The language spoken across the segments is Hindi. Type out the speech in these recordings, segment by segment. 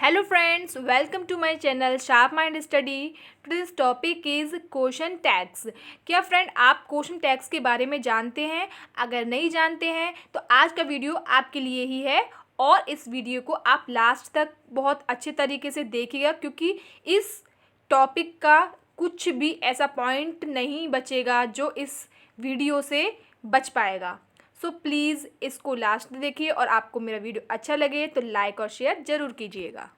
Hello friends, welcome to my channel Sharp Mind Study. Today's topic is question tags. क्या फ्रेंड आप क्वेश्चन टैग्स के बारे में जानते हैं? अगर नहीं जानते हैं तो आज का वीडियो आपके लिए ही है और इस वीडियो को आप लास्ट तक बहुत अच्छे तरीके से देखिएगा क्योंकि इस टॉपिक का कुछ भी ऐसा पॉइंट नहीं बचेगा जो इस वीडियो से बच पाएगा. सो प्लीज़ इसको लास्ट देखिए और आपको मेरा वीडियो अच्छा लगे तो लाइक और शेयर ज़रूर कीजिएगा.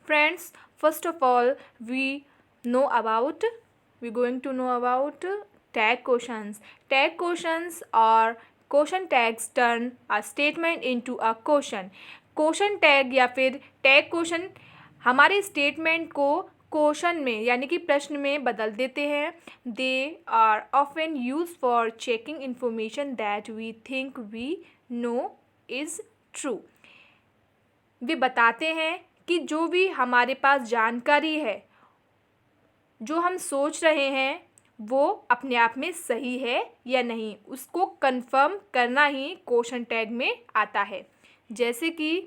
Friends, first of all we going to know about tag questions. Tag questions or question tags turn a statement into a question. Question tag या फिर टैग क्वेश्चन हमारे स्टेटमेंट को क्वेश्चन में यानी कि प्रश्न में बदल देते हैं. They are often use for checking information that we think we know is true. वे बताते हैं कि जो भी हमारे पास जानकारी है, जो हम सोच रहे हैं वो अपने आप में सही है या नहीं, उसको कंफर्म करना ही क्वेश्चन टैग में आता है. जैसे कि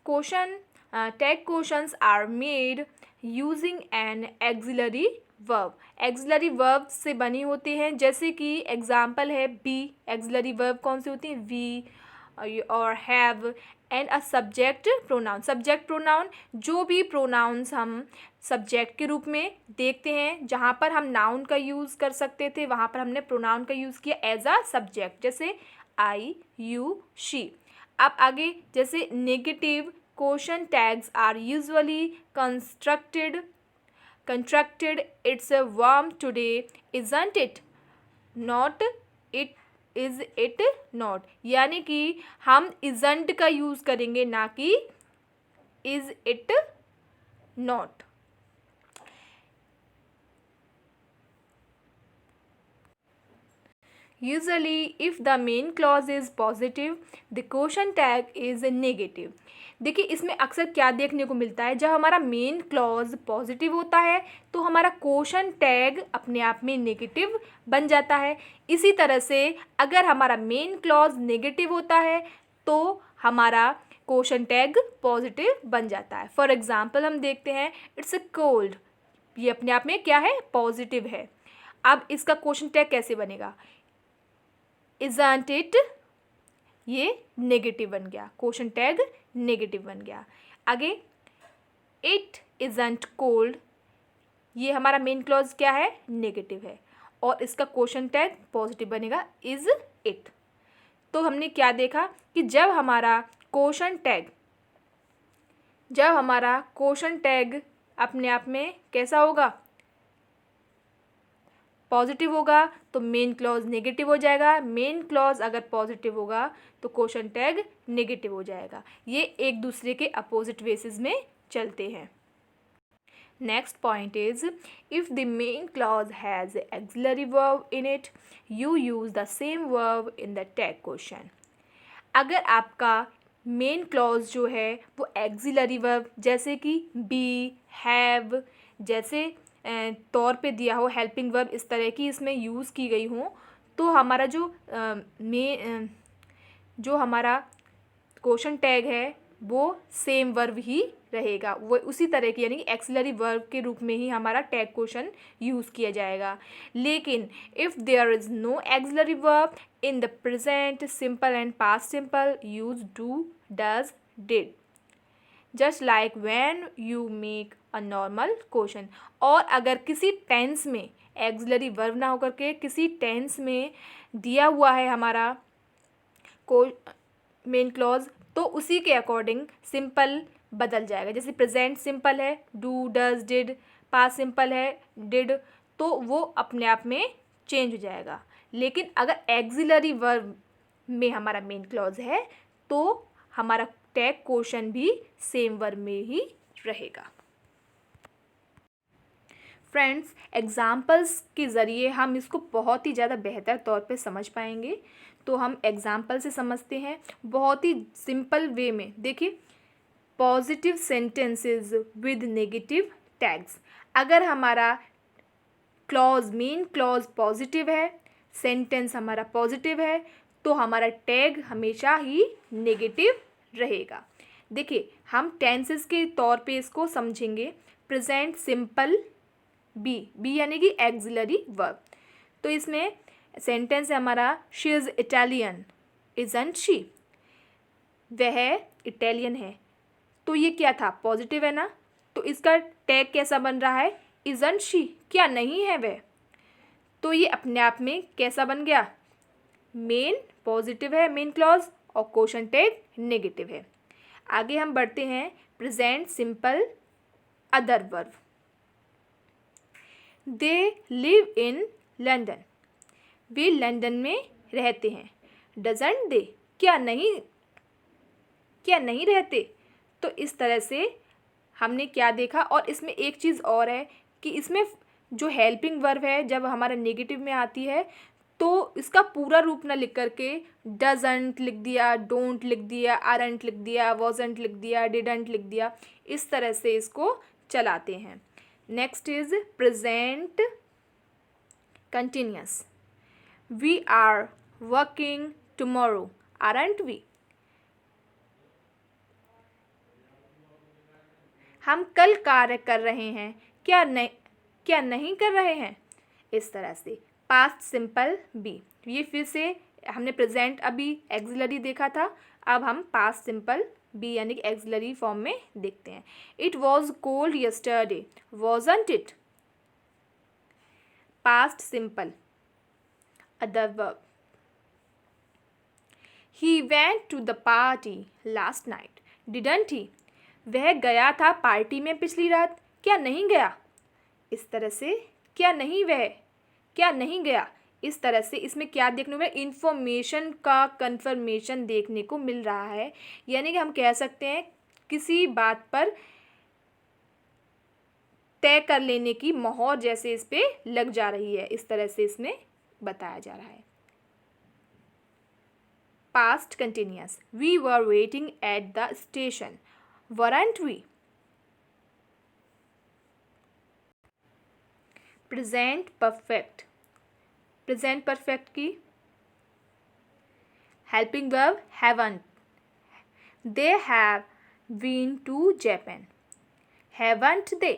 question tag questions are made using an auxiliary verb. Auxiliary verb से बनी होती हैं. जैसे कि एग्जाम्पल है बी. एक्सिलरी वर्ब कौन सी होती है? वी और have and a subject pronoun. Subject pronoun, जो भी प्रोनाउंस हम सब्जेक्ट के रूप में देखते हैं, जहाँ पर हम नाउन का यूज़ कर सकते थे वहाँ पर हमने प्रोनाउन का यूज़ किया एज अ सब्जेक्ट. जैसे आई, यू, शी. अब आगे जैसे negative question tags are usually constructed. It's a warm today, isn't it? Not it. Is it not? यानी कि हम isn't का यूज़ करेंगे ना कि is it not. Usually if the main clause is positive, the question tag is negative. देखिए इसमें अक्सर क्या देखने को मिलता है, जब हमारा मेन क्लॉज पॉजिटिव होता है तो हमारा क्वेश्चन टैग अपने आप में नेगेटिव बन जाता है. इसी तरह से अगर हमारा मेन क्लॉज नेगेटिव होता है तो हमारा क्वेश्चन टैग पॉजिटिव बन जाता है. फॉर एग्जांपल हम देखते हैं इट्स अ कोल्ड. ये अपने आप में क्या है? पॉजिटिव है. अब इसका क्वेश्चन टैग कैसे बनेगा? Isn't it? ये नेगेटिव बन गया. क्वेश्चन टैग नेगेटिव बन गया. आगे इट इजंट कोल्ड. ये हमारा मेन क्लॉज क्या है? नेगेटिव है और इसका क्वेश्चन टैग पॉजिटिव बनेगा इज इट. तो हमने क्या देखा कि जब हमारा क्वेश्चन टैग अपने आप में कैसा होगा? पॉजिटिव होगा तो मेन क्लॉज नेगेटिव हो जाएगा. मेन क्लॉज अगर पॉजिटिव होगा तो क्वेश्चन टैग नेगेटिव हो जाएगा. ये एक दूसरे के अपोजिट बेसिस में चलते हैं. Next point is if the main clause has axillary verb in it you use the same verb in the tag question. अगर आपका मेन क्लॉज जो है वो एक्सिलरी वर्ब जैसे कि बी, हैव जैसे तौर पे दिया हो, हेल्पिंग वर्ब इस तरह की इसमें यूज़ की गई हो, तो हमारा जो हमारा क्वेश्चन टैग है वो सेम वर्ब ही रहेगा. वो उसी तरह की यानी कि एक्सिलरी वर्ब के रूप में ही हमारा टैग क्वेश्चन यूज़ किया जाएगा. लेकिन if there is no auxiliary verb in the present simple and past simple use do, does, did. Just like when you make a normal question. और अगर किसी टेंस में एक्सिलरी वर्ब ना होकर के किसी टेंस में दिया हुआ है हमारा मेन क्लॉज तो उसी के अकॉर्डिंग सिंपल बदल जाएगा. जैसे प्रेजेंट सिंपल है do, does, did. Past simple है डिड. तो वो अपने आप में चेंज हो जाएगा. लेकिन अगर एक्सिलरी वर्ब में हमारा मेन क्लॉज है तो हमारा टैग क्वेश्चन भी सेम वर्ब में ही रहेगा. फ्रेंड्स, एग्जाम्पल्स के ज़रिए हम इसको बहुत ही ज़्यादा बेहतर तौर पे समझ पाएंगे. तो हम एग्जाम्पल से समझते हैं बहुत ही सिंपल वे में. देखिए positive sentences with negative tags. अगर हमारा क्लॉज मेन क्लॉज पॉजिटिव है, सेंटेंस हमारा पॉजिटिव है तो हमारा टैग हमेशा ही नेगेटिव रहेगा। देखिए हम टेंसेस के तौर पे इसको समझेंगे। प्रेजेंट सिंपल बी यानी कि एक्सिलरी वर्ब। तो इसमें सेंटेंस है हमारा she is Italian, isn't she, वह इटालियन है। तो ये क्या था, पॉजिटिव है ना, तो इसका टैग कैसा बन रहा है, इजंट शी, क्या नहीं है वह। तो ये अपने आप में कैसा बन गया, मेन पॉजिटिव है मेन क्लॉज, और क्वेश्चन टैग नेगेटिव है। आगे हम बढ़ते हैं present simple other verb. They live in London, way London में रहते हैं। डजंट दे, क्या नहीं रहते। तो इस तरह से हमने क्या देखा। और इसमें एक चीज़ और है कि इसमें जो हेल्पिंग वर्ब है जब हमारा नेगेटिव में आती है तो इसका पूरा रूप ना लिख करके डजंट लिख दिया, डोंट लिख दिया, आरंट लिख दिया, वॉजंट लिख दिया, डिडंट लिख दिया, इस तरह से इसको चलाते हैं। Next is present continuous. We are working tomorrow, aren't we, हम कल कार्य कर रहे हैं, क्या नहीं कर रहे हैं। इस तरह से पास्ट सिंपल बी। ये फिर से हमने प्रेजेंट अभी एक्सिलरी देखा था, अब हम पास्ट सिंपल बी यानी कि एक्सिलरी फॉर्म में देखते हैं। It was cold yesterday, wasn't it. Past simple other verb. He went to the party last night, didn't he, वह गया था पार्टी में पिछली रात, क्या नहीं गया। इस तरह से क्या नहीं गया। इस तरह से इसमें क्या देखने को मिला, इन्फॉर्मेशन का कंफर्मेशन देखने को मिल रहा है। यानी कि हम कह सकते हैं किसी बात पर तय कर लेने की मोहर जैसे इस पे लग जा रही है, इस तरह से इसमें बताया जा रहा है। Past continuous. We were waiting at the station, weren't we। Present perfect. Present perfect की helping verb haven't, they have been to Japan, haven't they।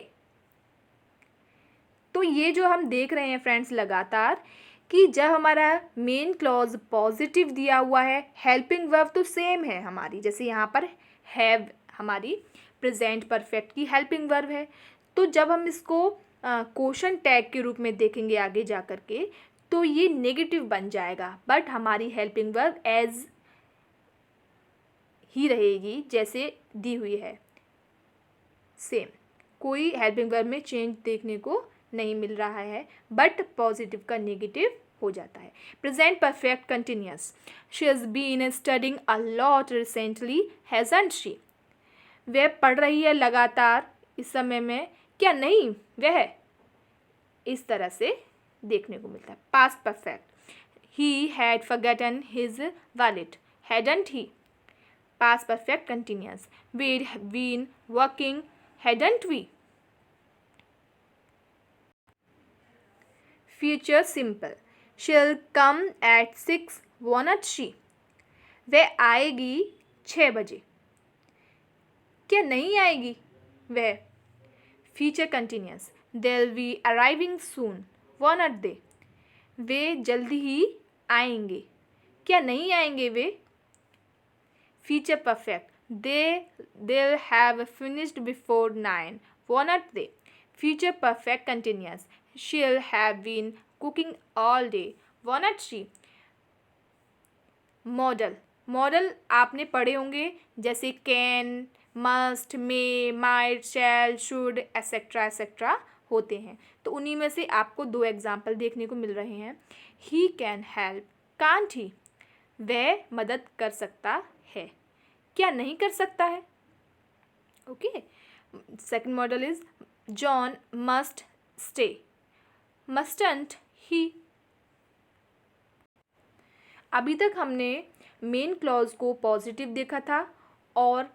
तो ये जो हम देख रहे हैं फ्रेंड्स लगातार कि जब हमारा मेन क्लॉज पॉजिटिव दिया हुआ है, हेल्पिंग वर्ब तो सेम है हमारी, जैसे यहाँ पर हैव हमारी प्रेजेंट परफेक्ट की हेल्पिंग वर्ब है। तो जब हम इसको क्वेश्चन टैग के रूप में देखेंगे आगे जा कर के तो ये नेगेटिव बन जाएगा, बट हमारी हेल्पिंग वर्ब एज ही रहेगी जैसे दी हुई है, सेम, कोई हेल्पिंग वर्ब में चेंज देखने को नहीं मिल रहा है, बट पॉजिटिव का नेगेटिव हो जाता है। Present perfect continuous. She has been studying a lot recently, hasn't she. वह पढ़ रही है लगातार इस समय में, क्या नहीं वह। इस तरह से देखने को मिलता है। Past perfect. He had forgotten his wallet, hadn't he. Past perfect continuous. We have been working, hadn't we. Future simple. She'll come at 6, won't she। वह आएगी 6 बजे, क्या नहीं आएगी वह। Future continuous. they'll be arriving soon, won't they। वे जल्दी ही आएंगे, क्या नहीं आएंगे वे। Future perfect. they'll have finished before 9, won't they। Future perfect continuous. she'll have been cooking all day, won't she। Modal आपने पढ़े होंगे, जैसे can, must, may, might, shall, should, etcetera होते हैं। तो उन्हीं में से आपको 2 एग्जाम्पल देखने को मिल रहे हैं। He can help, can't he. वह मदद कर सकता है, क्या नहीं कर सकता है। Okay. Second modal is John must stay, mustn't he. अभी तक हमने मेन क्लॉज को पॉजिटिव देखा था और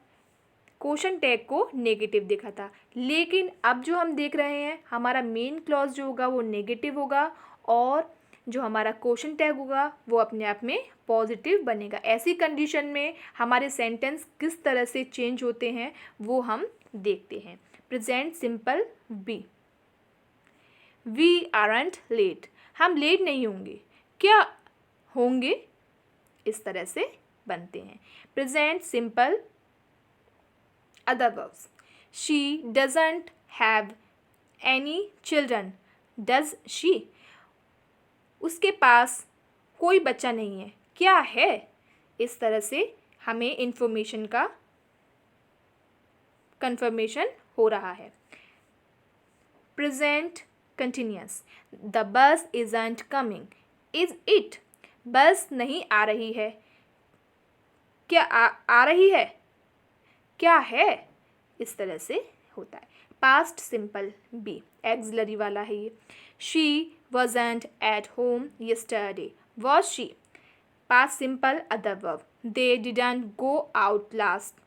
क्वेश्चन टैग को नेगेटिव देखा था, लेकिन अब जो हम देख रहे हैं हमारा मेन क्लॉज जो होगा वो नेगेटिव होगा और जो हमारा क्वेश्चन टैग होगा वो अपने आप में पॉजिटिव बनेगा। ऐसी कंडीशन में हमारे सेंटेंस किस तरह से चेंज होते हैं वो हम देखते हैं। Present simple be, we aren't late, हम लेट नहीं होंगे, क्या होंगे, इस तरह से बनते हैं। Present simple other verbs, she doesn't have any children, does she, उसके पास कोई बच्चा नहीं है, क्या है, इस तरह से हमें इंफॉर्मेशन का कंफर्मेशन हो रहा है। Present continuous, the bus isn't coming, is it, बस नहीं आ रही है, क्या आ रही है, क्या है, इस तरह से होता है। पास्ट सिंपल बी, एक्सिलरी वाला है ये। She wasn't at home yesterday, was she? Past simple other verb, they didn't go out last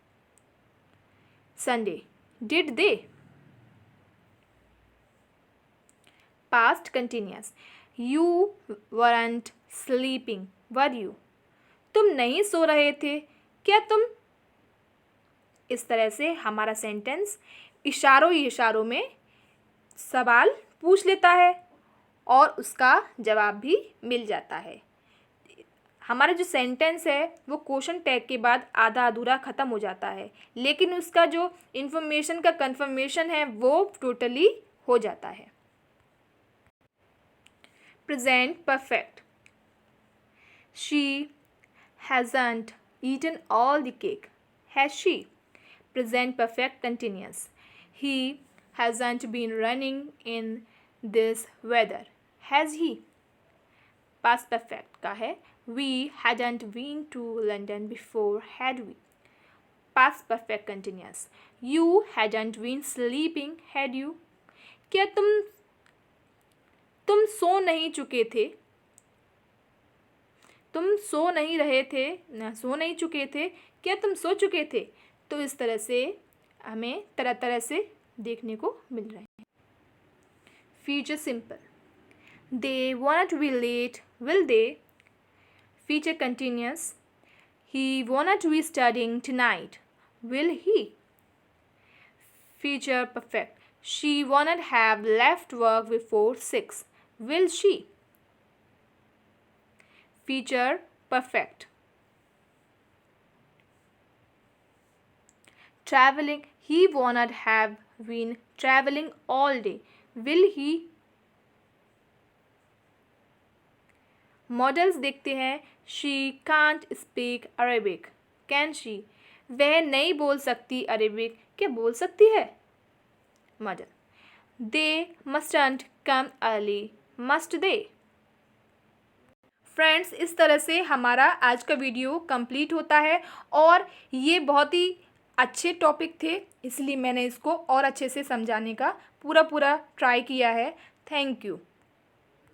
Sunday, did they? Past continuous, you weren't sleeping, were you? तुम नहीं सो रहे थे, क्या तुम, इस तरह से हमारा सेंटेंस इशारों ही इशारों में सवाल पूछ लेता है और उसका जवाब भी मिल जाता है। हमारा जो सेंटेंस है वो क्वेश्चन टैग के बाद आधा अधूरा ख़त्म हो जाता है, लेकिन उसका जो इन्फॉर्मेशन का कंफर्मेशन है वो टोटली हो जाता है। Present perfect, she hasn't eaten all the cake, has she? Present perfect continuous, he hasn't been running in this weather, has he? Past perfect का है, we hadn't been to London before, had we? Past perfect continuous, you hadn't been sleeping, had you? क्या तुम सो नहीं चुके थे, तुम सो नहीं रहे थे, ना सो नहीं चुके थे, क्या तुम सो चुके थे? तो इस तरह से हमें तरह तरह से देखने को मिल रहे हैं। Future simple, they won't be late, will they? Future continuous, he won't be studying tonight, will he? Future perfect, she won't have left work before 6, will she? Future perfect. Traveling, he won't have been traveling all day, will he? Models देखते हैं। She can't speak Arabic, can she? वह नहीं बोल सकती अरेबिक, क्या बोल सकती है? मॉडल, दे मस्टंट कम अर्ली, मस्ट दे? फ्रेंड्स, इस तरह से हमारा आज का वीडियो कंप्लीट होता है और ये बहुत ही अच्छे टॉपिक थे, इसलिए मैंने इसको और अच्छे से समझाने का पूरा ट्राई किया है। Thank you.